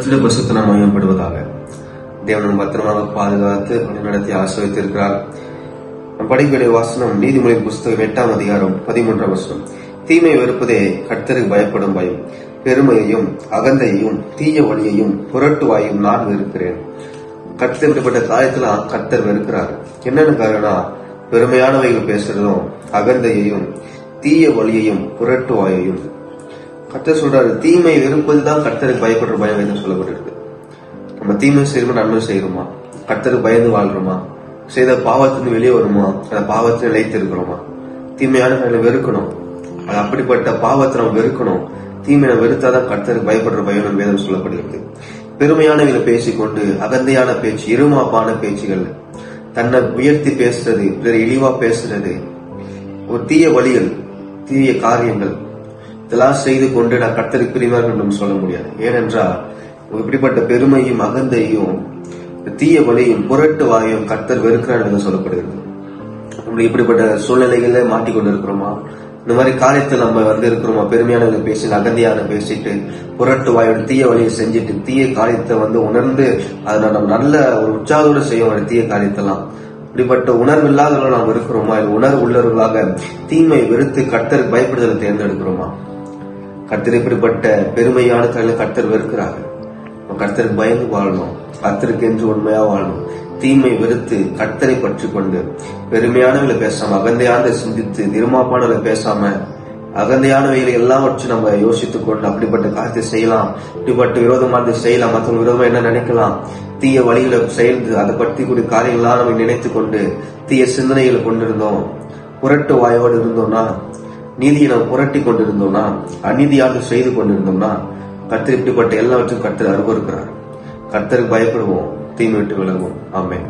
கர்த்தருடைய பரிசுத்த நாமம் மகிமைப்படுவதாக. தேவன் பத்திரமாக பாதுகாத்து நடத்தி ஆசீர்வதித்திருக்கிறார். படிக்கக்கூடிய வாசனம் நீதிமொழியின் புஸ்தகம் 8ஆம் அதிகாரம் 13ஆம் வசனம். தீமை வெறுப்பதே கர்த்தருக்கு பயப்படும் பயம். பெருமையையும் அகந்தையையும் தீய வழியையும் புரட்டுவாயும் நான் வெறுக்கிறேன். கர்த்தர் இப்படிப்பட்ட காரியத்துல கர்த்தர் வெறுக்கிறார். என்னன்னு காரணம்? பெருமையானவைகள் பேசுறதும் அகந்தையையும் தீய வழியையும் புரட்டுவாயையும். கர்த்தர் சொல்றாரு, தீமை வெறுப்பதுதான் கர்த்தருக்கு பயப்படுற பயம் என்று சொல்லப்பட்டிருக்கு. நம்ம தீமை செய்யறோமா நன்மை செய்யறோமா? கர்த்தருக்கு பயந்து வாழ்றோமா? செய்த பாவத்திலிருந்து வெளியே வருமா? அந்த பாவத்தில் நிலைத்து இருக்கிறோமா? தீமையான வெறுக்கணும். அது அப்படிப்பட்ட பாவத்தை நம்ம வெறுக்கணும். தீமையை வெறுத்தாதான் கர்த்தருக்கு பயப்படுற பயம் வேதம் சொல்லப்படுகிறது. பெருமையானவங்களை பேசிக்கொண்டு அகந்தையான பேச்சு, இருமாப்பான பேச்சுகள், தன்னை உயர்த்தி பேசுறது, பிறர் இழிவா பேசுறது, ஒரு தீய வழிகள், தீய காரியங்கள், இதெல்லாம் செய்து கொண்டு நான் கர்த்தருக்கு பிரியமாக நம்ம சொல்ல முடியாது. ஏனென்றால் இப்படிப்பட்ட பெருமையும் அகந்தையும் தீய வழியும் புரட்டு வாயும் கர்த்தர் வெறுக்கிறார் என்று சொல்லப்படுகிறது. நம்ம இப்படிப்பட்ட சூழ்நிலைகள மாட்டிக்கொண்டு இருக்கிறோமா? இந்த மாதிரி காரியத்தில் நம்ம இருக்கிறோமா? பெருமையானவங்களை பேசி அகந்தியான பேசிட்டு புரட்டு வாயோட தீய வழியை செஞ்சுட்டு தீய காரியத்தை உணர்ந்து அதை நம்ம நல்ல ஒரு உற்சாகத்தோடு செய்வோம். தீய காரியத்தெல்லாம் இப்படிப்பட்ட உணர்வு இல்லாதவர்கள் நாம் இருக்கிறோமா? உணர்வு உள்ளவர்களாக தீமை வெறுத்து கர்த்தருக்கு பயப்படுதலை தேர்ந்தெடுக்கிறோமா? கர்த்தர் இப்படிப்பட்ட பெருமையான காரியங்களை கர்த்தர் வெறுக்கிறார்கள். கர்த்தருக்கு பயந்து வாழணும். கர்த்தருக்கு என்று உண்மையா வாழணும். தீமை வெறுத்து கர்த்தரை பற்றி கொண்டு பெருமையானவர்களை பேசாம, அகந்தையான சிந்தித்து நிர்மாப்பானவர்களை பேசாம, அகந்தையானவைகளை எல்லாம் வச்சு நம்ம யோசித்துக் கொண்டு அப்படிப்பட்ட காரியத்தை செய்யலாம், இப்படிப்பட்ட விரோதமானதை செய்யலாம், மற்றவங்க விரோதமா என்ன நினைக்கலாம், தீய வழிகளை செயல்ந்து அதை பற்றி கூடிய காரியங்களாம் நம்ம நினைத்து கொண்டு தீய சிந்தனைகளை கொண்டிருந்தோம், புரட்டு வாயோடு இருந்தோம்னா, நீதியை நம்ம புரட்டி கொண்டிருந்தோம்னா, அநீதியாக செய்து கொண்டிருந்தோம்னா, கர்த்தர் இப்படிப்பட்ட எல்லாவற்றையும் கர்த்தர் அருவருக்கிறார். கர்த்தருக்கு பயப்படுவோம், தீமை விட்டு விலகுவோம். ஆமென்.